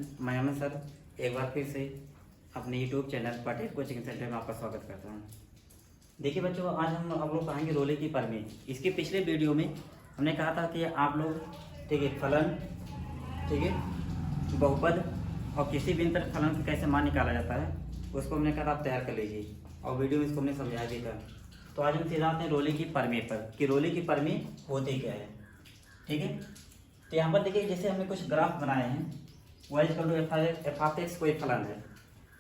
मैं अमन सर एक बार फिर से अपने YouTube channel Patel coaching centre में आपका स्वागत करता हूं। देखिए बच्चों, आज हम आप लोग पढ़ेंगे रोले की परमेय। इसके पिछले वीडियो में हमने कहा था कि आप लोग ठीक है फलन, ठीक है बहुपद और किसी बिंदु पर फलन से कैसे मान निकाला जाता है उसको हमने कहा आप तैयार कर लीजिए, और वीडियो में इसको हमने समझाया भी था। तो आज हम सीधा आते हैं रोले की परमेय पर कि रोले की परमेय होती क्या है। ठीक है, तो यहाँ पर देखिए जैसे हमने कुछ ग्राफ बनाए हैं, y एफ ऑफ एक्स कोई फलन है,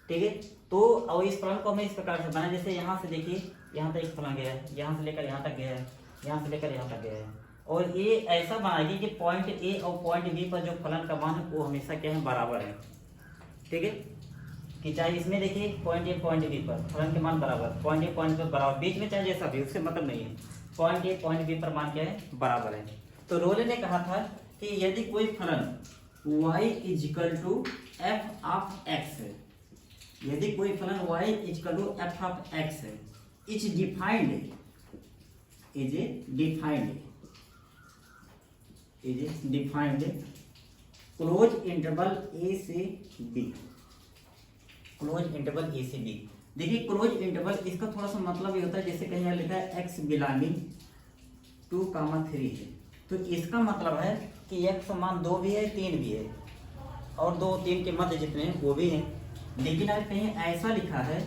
ठीक है। तो और इस फलन को हमें इस प्रकार से बनाया, जैसे यहाँ से देखिए यहाँ तक एक फलन गया है, यहाँ से लेकर यहाँ तक गया है, यहाँ से लेकर यहाँ तक गया है, और ये ऐसा बनाएगी कि पॉइंट ए और पॉइंट बी पर जो फलन का मान है वो हमेशा क्या है, बराबर है। ठीक है, कि चाहे इसमें देखिए पॉइंट ए पॉइंट बी पर फलन के मान बराबर, पॉइंट ए पॉइंट पर बराबर, बीच में चाहे जैसा भी, उससे मतलब नहीं है, पॉइंट ए पॉइंट बी पर मान क्या है, बराबर है। तो रोले ने कहा था कि यदि कोई फलन y equal to F of X है, यदि कोई फलन y equal to F of X है, is defined close interval A से बी, क्लोज इंटरवल ए से बी। देखिए क्लोज इंटरवल इसका थोड़ा सा मतलब ये होता है, जैसे कहीं लिखा है x बिलोंगिंग 2,3 है, तो इसका मतलब है कि x मान 2 भी है 3 भी है, और 2 3 के मध्य जितने हैं वो भी हैं। लेकिन अगर कहीं ऐसा लिखा है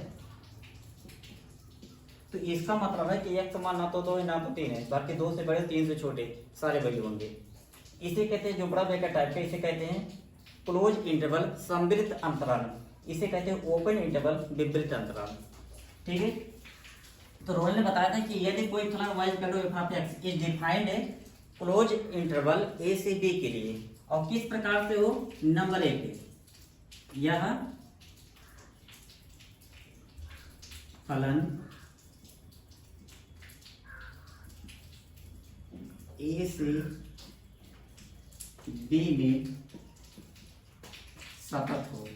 तो इसका मतलब है कि x मान ना तो 2 है ना तो 3 है, बाकी 2 से बड़े 3 से छोटे सारे वैल्यू होंगे। इसे कहते हैं जो बड़ा ब्रैकेट टाइप का, इसे कहते हैं क्लोज इंटरवल संवृत अंतराल, इसे कहते हैं ओपन इंटरवल विवृत अंतराल। ठीक है, तो रोहन ने बताया था कि यदि कोई फलन y equal to F of X is defined है क्लोज इंटरवल ए से बी के लिए, और किस प्रकार से हो, नंबर 1 यह फलन ए से बी में सतत हो,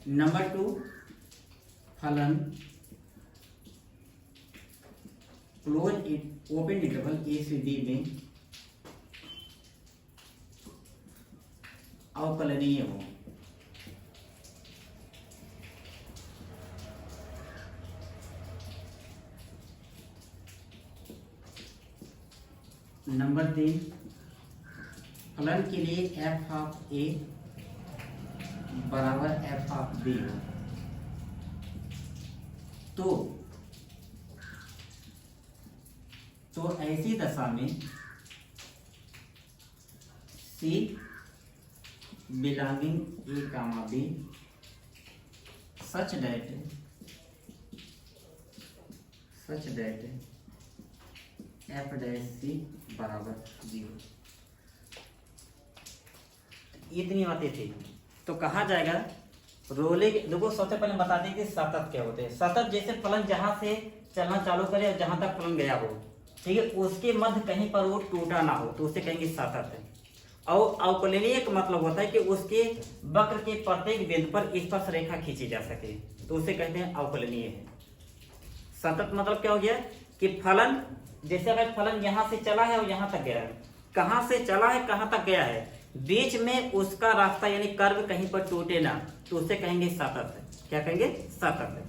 नंबर 2 फलन क्लोज ओपन इंटरवल ए से बी में अवकलनीय हो। नंबर 3 फलन के लिए एफ ऑफ ए बराबर एफ ऑफ बी हो। तो ऐसी दशा में C belonging A comma B such that F dash C बराबर 0। इतनी बातें थी। तो कहा जाएगा रोले के, देखो सबसे पहले बता दें कि सतत क्या होते हैं। सतत जैसे फलन जहां से चलना चालू करे और जहां तक फलन गया हो, ठीक है, उसके मध्य कहीं पर वो टूटा ना हो, तो उसे कहेंगे सतत है। और अवकलनीय का मतलब होता है कि उसके वक्र के प्रत्येक बिंदु पर स्पर्श रेखा खींची जा सके, तो उसे कहते हैं अवकलनीय है। सतत मतलब क्या हो गया कि फलन जैसे अगर फलन यहाँ से चला है और यहाँ तक गया है, कहाँ से चला है कहाँ तक गया है, बीच में उसका रास्ता यानी कर्व कहीं पर टूटे ना, तो उसे कहेंगे सतत है। क्या कहेंगे, सतत है।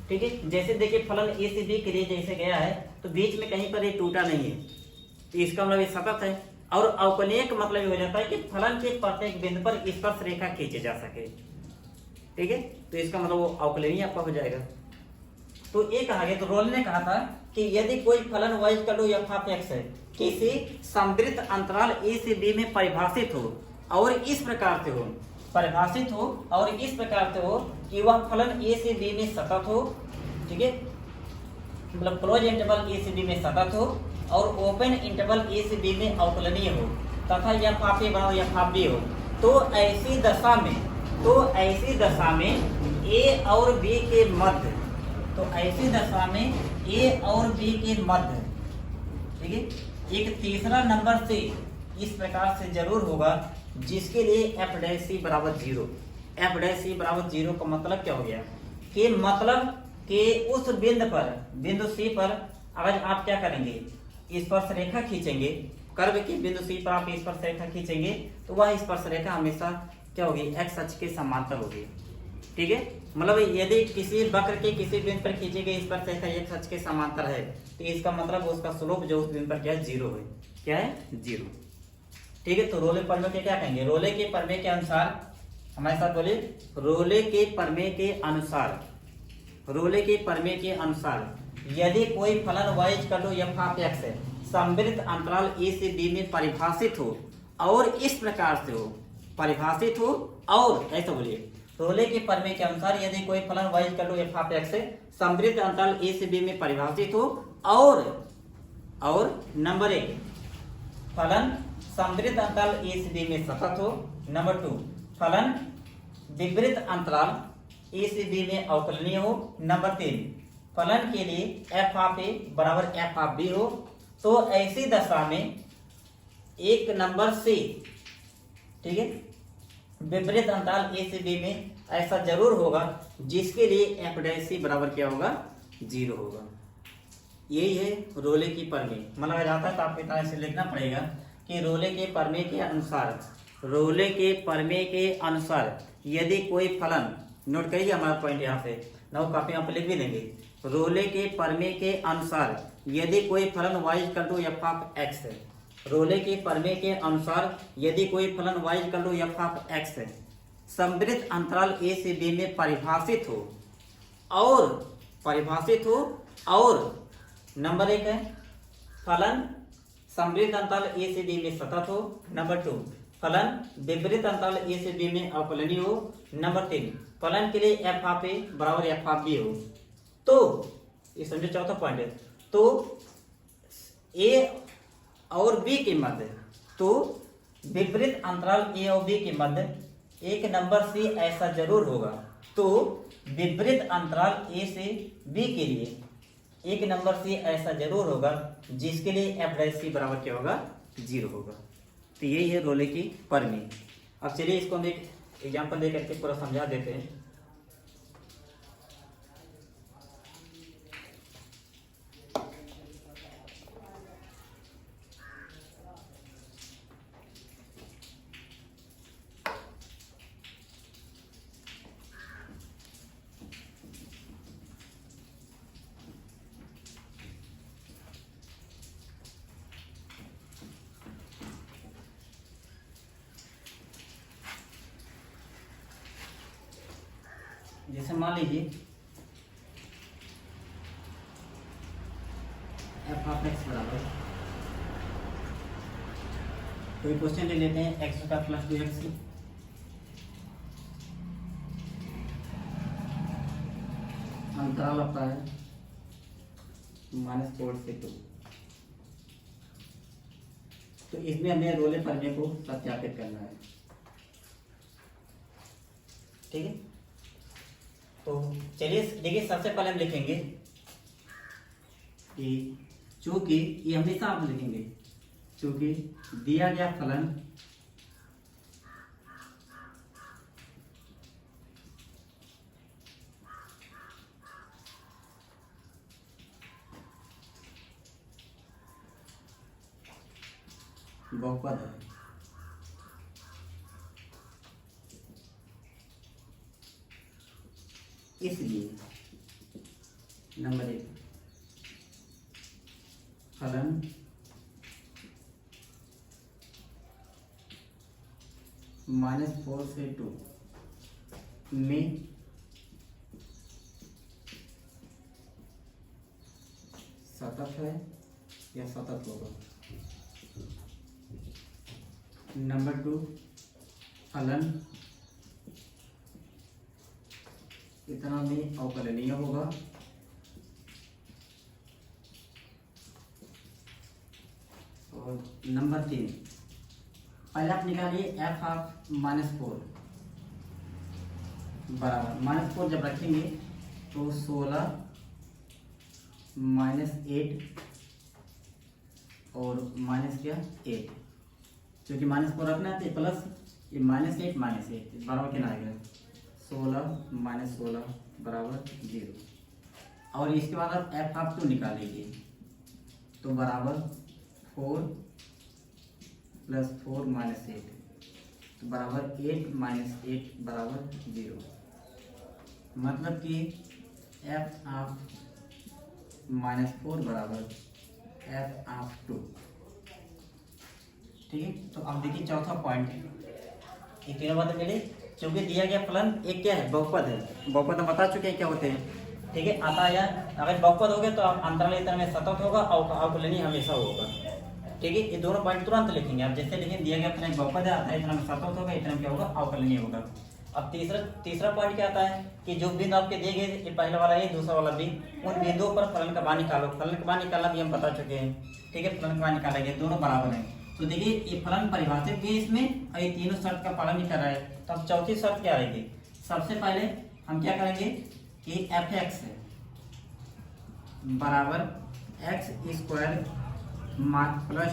ठीक है, जैसे देखिए फलन ए से बी के लिए जैसे गया है तो बीच में कहीं पर ये टूटा नहीं है, तो इसका मतलब ये सतत है। और अवकलनीय का मतलब ये हो जाता है कि फलन के प्रत्येक बिंदु पर स्पर्श रेखा खींची जा सके। ठीक है, तो इसका मतलब वो अवकलनीय आपका हो जाएगा। तो ये कहा गया, तो रोल ने कहा था कि यदि कोई फलन y equal to F of X है किसी संवृत अंतराल a से b में परिभाषित हो और इस प्रकार से हो, परिभाषित हो और इस प्रकार से हो कि वह फलन a से b में सतत हो, ठीक है, मतलब क्लोज इंटरवल a से b में सतत हो और ओपन इंटरवल a से b में अवकलनीय हो तथा एफ ऑफ ए बराबर एफ ऑफ बी हो, तो ऐसी दशा में a और b के मध्य, तो ऐसी दशा में a और b के मध्य, ठीक है, एक तीसरा नंबर से इस प्रकार से जरूर होगा जिसके लिए एफ डैश सी बराबर 0। एफ डैश सी बराबर 0 का मतलब क्या हो गया कि मतलब कि उस बिंदु सी पर अगर आप क्या करेंगे, स्पर्श रेखा खींचेंगे, कर्व के बिंदु सी पर आप स्पर्श रेखा खींचेंगे तो वह स्पर्श रेखा हमेशा क्या होगी, एक्स अक्ष के समांतर होगी। ठीक है, मतलब यदि किसी वक्र के किसी बिंदु पर खींची गई स्पर्श रेखा एक्स अक्ष के समांतर है तो इसका मतलब उसका स्लोप जो उस बिंदु पर क्या है, जीरो है। क्या है, जीरो। ठीक है, तो रोले प्रमेय के क्या कहेंगे, रोले के प्रमेय के अनुसार, हमारे साथ बोले, रोले के प्रमेय के अनुसार, रोले के प्रमेय के अनुसार यदि कोई फलन y equal to f of x है संवृत्त अंतराल a से b में परिभाषित हो और इस प्रकार से हो, परिभाषित हो और ऐसा बोलिए, रोले के प्रमेय के अनुसार यदि कोई फलन y equal to f of x है संवृत्त अंतराल a से b में परिभाषित हो और नंबर 1 फलन संवृत्त अंतराल a से b में सतत हो, नंबर 2 फलन विपरीत अंतराल a से b में अवकलनीय हो, नंबर 3 फलन के लिए f ऑफ a बराबर f ऑफ b हो। तो ऐसी दशा में एक नंबर से, ठीक है, विपरीत अंतराल a से b में ऐसा जरूर होगा जिसके लिए f डैश c बराबर क्या होगा, 0 होगा। यही है रोले की प्रमेय। मतलब जाता है तो आपको इतना ऐसे लिखना पड़ेगा कि रोले के प्रमेय के अनुसार, रोले के प्रमेय के अनुसार यदि कोई फलन, नोट करिए हमारा पॉइंट यहाँ से, नौ कॉपी यहाँ पे लिख भी देंगे, रोले के प्रमेय के अनुसार यदि कोई फलन y equal to f of x है, रोले के प्रमेय के अनुसार यदि कोई फलन y equal to f of x है संवृत्त अंतराल a से b में परिभाषित हो और नंबर 1 है फलन संवृत्त अंतराल a से b में सतत हो, नंबर 2 फलन विपरीत अंतराल a से b में अवकलनीय हो, नंबर 3 फलन के लिए f ऑफ a बराबर f ऑफ b हो। तो ये समझो चौथा पॉइंट है, तो a और b के मध्य, तो विपरीत अंतराल a और b के मध्य एक नंबर से ऐसा जरूर होगा। तो विपरीत अंतराल a से b के लिए एक नंबर से ऐसा जरूर होगा जिसके लिए f डैश c बराबर क्या होगा, 0 होगा। तो यही है रोले की प्रमेय। अब चलिए इसको हम एक एग्जाम्पल दे करके पूरा समझा देते हैं। जैसे मान लीजिए f ऑफ x बराबर, कोई क्वेश्चन ले लेते हैं x का प्लस 2x, अंतराल आपका है -4 से 2। तो इसमें हमें रोले प्रमेय को सत्यापित करना है। ठीक है, तो चलिए देखिए, सबसे पहले हम लिखेंगे कि चूंकि, ये हमेशा आप लिखेंगे, चूंकि दिया गया फलन बहुपद है, इसलिए नंबर 1 फलन -4 से 2 में सतत है या सतत होगा। नंबर 2 फलन इतना में अवकलनीय होगा। और नंबर 3 पहले आप निकालिए f ऑफ -4 बराबर, -4 जब रखेंगे तो 16 -8 और माइनस क्या 8, क्योंकि -4 रखना है तो प्लस ये -8 बराबर क्या आएगा 16 -16 बराबर 0। और इसके बाद आप f ऑफ 2 निकाल लीजिए, तो बराबर 4 + 4 - 8 तो बराबर 8 - 8 बराबर 0। मतलब कि f ऑफ -4 बराबर f ऑफ 2। ठीक है, तो अब देखिए चौथा पॉइंट है, ये तीनों बातें मेरे चूंकि दिया गया फलन एक क्या है, बहुपद है। बहुपद हम बता चुके हैं क्या होते हैं। ठीक है, आता है अगर बहुपद हो गया तो आप अंतराल इतना में सतत होगा और अवकलनीय हमेशा होगा। ठीक है, ये दोनों पॉइंट तुरंत लिखेंगे आप, जैसे लिखें दिया गया फलन बहुपद है, आता है इतना में सतत होगा, इतना में क्या होगा, अवकलनीय होगा। अब तीसरा पॉइंट क्या आता है कि जो बिंदु आपके दिए गए, ये पहला वाला है, दूसरा वाला भी, उन बिंदुओं पर फलन का मान निकालो। फलन का मान निकालना भी हम बता चुके हैं। ठीक है, फलन का मान निकालेंगे, दोनों बराबर हैं। तो देखिए ये फलन परिभाषित भी इसमें और ये तीनों शर्त का पालन नहीं कर रहा है। तो अब चौथी शर्त क्या रहेगी, सबसे पहले हम क्या करेंगे कि f(x) बराबर x² +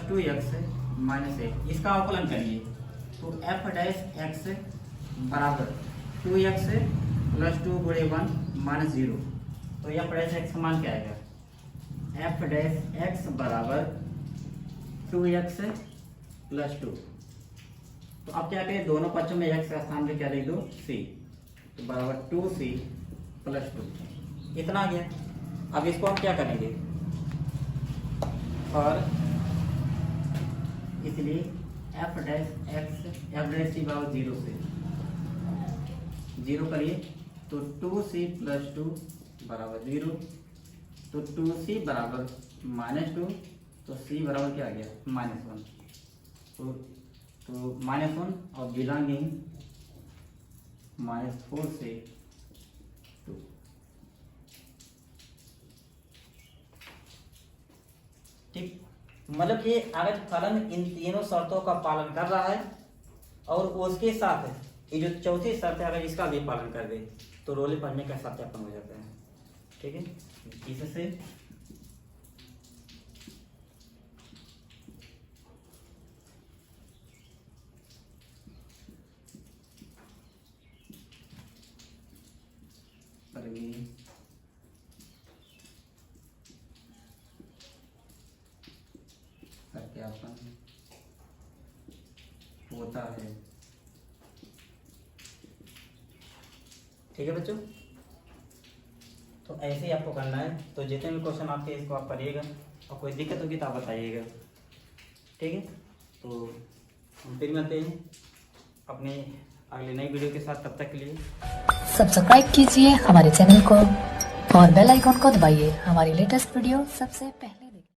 2x - 8 इसका अवकलन करिए। तो f'(x) बराबर 2x + 2 × 1 - 0। तो f'(x) का मान क्या आएगा, f'(x) बराबर 2x + 2। तो अब क्या करें, दोनों पक्षों में x का स्थान पे क्या लिख दो, c, तो बराबर 2c + 2। इतना आ गया। अब इसको हम क्या करेंगे, और इसलिए f'(x) बराबर 0 से 0 करिए, तो 2c + 2 बराबर 0। तो 2c बराबर -2, तो c बराबर क्या आ गया, -1। तो -1 और बिलोंगिंग -4 से 2। ठीक, मतलब ये अगर फलन इन तीनों शर्तों का पालन कर रहा है और उसके साथ ये जो चौथी शर्त है अगर इसका भी पालन कर दे तो रोले पढ़ने का सत्यापन हो जाता है। ठीक है, इससे सत्यापन होता है। ठीक है बच्चों, तो ऐसे ही आपको करना है। तो जितने भी क्वेश्चन आपके इसको आप करिएगा और कोई दिक्कत होगी तो आप बताइएगा। ठीक है, तो हम फिर मिलते हैं अपने अगले नई वीडियो के साथ। तब तक के लिए सब्सक्राइब कीजिए हमारे चैनल को और बेल आइकॉन को दबाइए हमारी लेटेस्ट वीडियो सबसे पहले